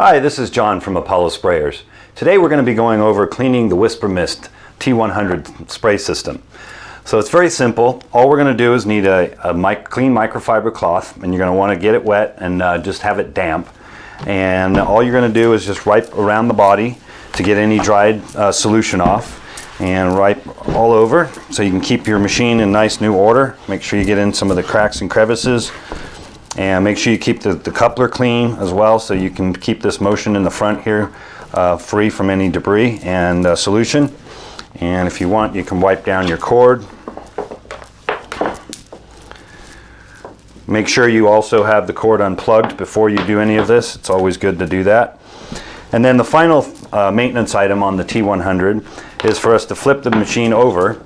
Hi, this is John from Apollo Sprayers. Today we're going to be going over cleaning the Whisper Mist T100 spray system. So it's very simple. All we're going to do is need a clean microfiber cloth, and you're going to want to get it wet and just have it damp. And all you're going to do is just wipe around the body to get any dried solution off, and wipe all over so you can keep your machine in nice new order. Make sure you get in some of the cracks and crevices. And make sure you keep the coupler clean as well, so you can keep this motion in the front here free from any debris and solution. And if you want, you can wipe down your cord. Make sure you also have the cord unplugged before you do any of this. It's always good to do that. And then the final maintenance item on the T100 is for us to flip the machine over.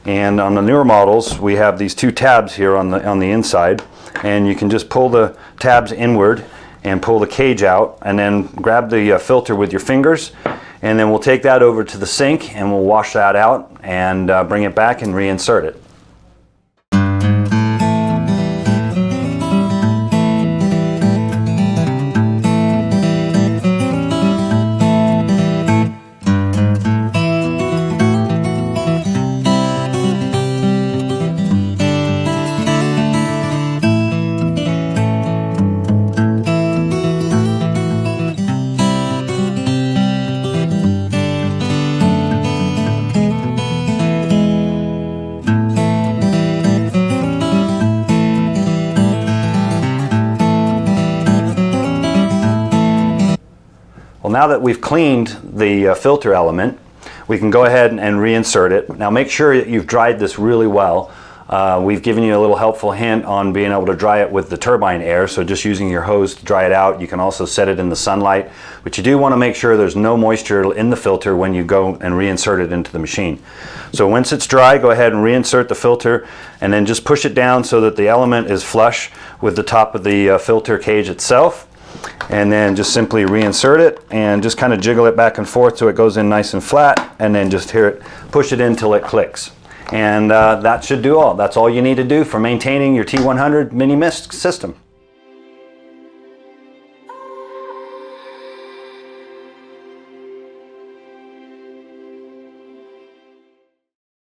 And on the newer models, we have these two tabs here on the inside. And you can just pull the tabs inward and pull the cage out, and then grab the filter with your fingers, and then we'll take that over to the sink and we'll wash that out and bring it back and reinsert it. Well, now that we've cleaned the filter element, we can go ahead and reinsert it. Now make sure that you've dried this really well. We've given you a little helpful hint on being able to dry it with the turbine air, so just using your hose to dry it out. You can also set it in the sunlight, but you do want to make sure there's no moisture in the filter when you go and reinsert it into the machine. So once it's dry, go ahead and reinsert the filter, and then just push it down so that the element is flush with the top of the filter cage itself. And then just simply reinsert it and just kind of jiggle it back and forth so it goes in nice and flat, and then just push it in till it clicks. And that should do all. That's all you need to do for maintaining your T100 Mini-Mist system.